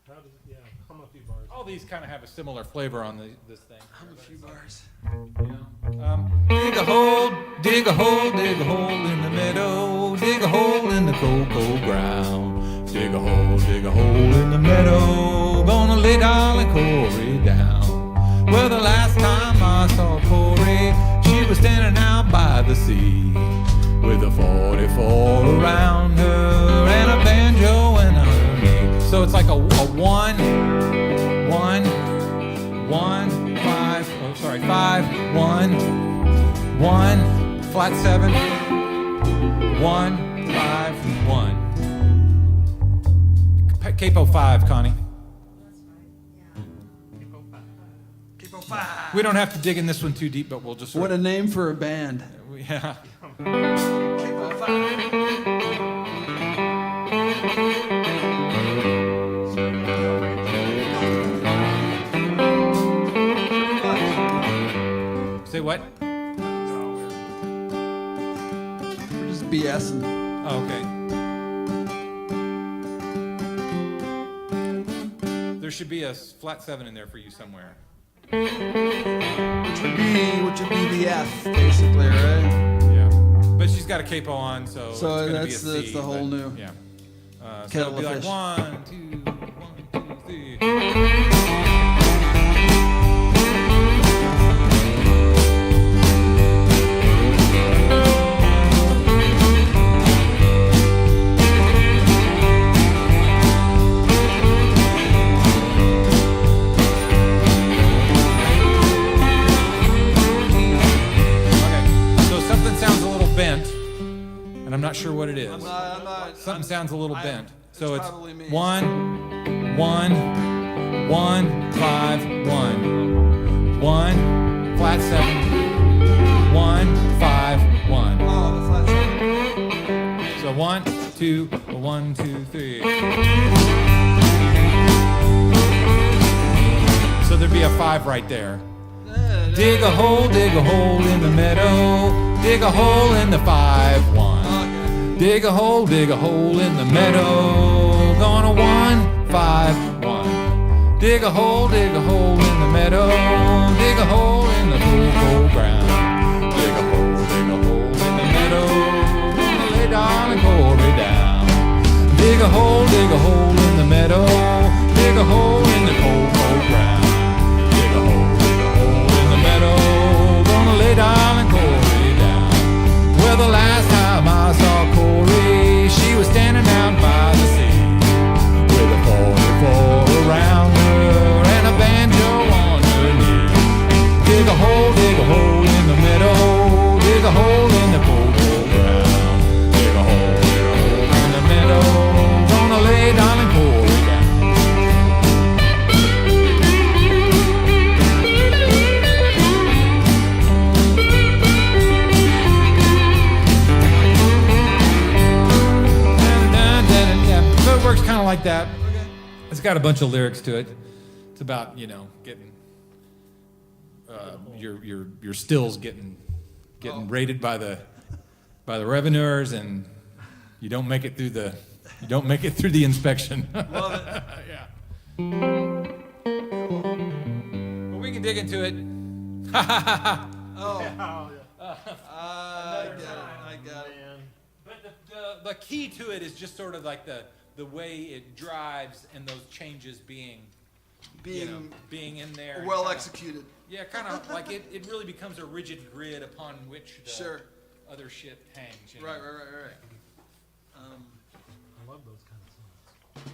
How does it? Yeah. Hum a few bars. all these kind of have a similar flavor on this thing. Hum a few bars. Dig a hole, dig a hole, dig a hole in the meadow, dig a hole in the cocoa ground. Dig a hole in the meadow, gonna lay Darling Corey down. Well, the last time I saw Corey, she was standing out by the sea, with a 44 around her and a banjo in her knee. So it's like a 1, 5, 1, 1, flat 7, 1, 5, 1. Capo 5, Connie. That's right, yeah. Keep on back. Keep on fire. We don't have to dig in this one too deep, but we'll just. What a name for a band. Yeah. Keep on fire. Say what? We're just BSing. Oh, okay. There should be a flat 7 in there for you somewhere. Which would be the F, basically, right? Yeah. But she's got a capo on, so it's gonna be a that's C, the whole but, new Yeah. So kettle it'll be of like fish. 1, 2, 3. I'm not sure what it is. I'm not. Something sounds a little bent. So it's probably me. 1, 1, 1, 5, 1, 1, flat 7, 1, 5, 1. Oh, the flat 7. So 1, 2, 1, 2, 3. So there'd be a 5 right there. Dig a hole in the meadow. Dig a hole in the 5, 1. Dig a hole in the meadow. Gonna 1, 5, 1. Dig a hole in the meadow. Dig a hole in the cocoa ground. Dig a hole in the meadow. Gonna lay Darling Corey down. Dig a hole in the meadow. Dig a hole in the cocoa ground. Dig a hole in the meadow. Gonna lay Darling Corey down. Well, the last time I saw Corey, she was standing out by the sea, with a 44 around her and a banjo on her knee. Dig a hole in the meadow. Dig a hole in the cocoa ground. Dig a hole in the meadow. Gonna lay Darling Corey down. So it works kind of like that. It's got a bunch of lyrics to it. It's about, getting your stills getting raided by the revenuers, and you don't make it through the inspection. Love it. Yeah. But we can dig into it. Oh, Oh, yeah. I got it. Man. But the key to it is just sort of like the way it drives and those changes being in there. Well kinda, executed. Yeah, kind of like it really becomes a rigid grid upon which the Sure. other shit hangs. Right. I love those kind of songs.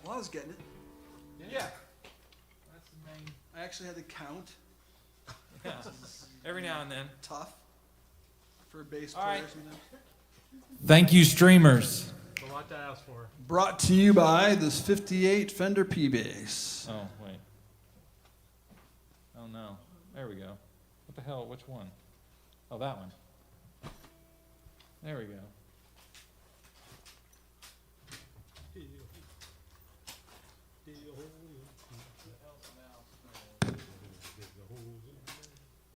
Well, I was getting it. Yeah. Yeah. That's the main. I actually had to count. Yeah. Every now and then. Tough for bass All right. players, you know. Thank you, streamers. It's a lot to ask for. Brought to you by this 58 Fender P bass. Oh, wait. Oh, no. There we go. What the hell? Which one? Oh, that one. There we go.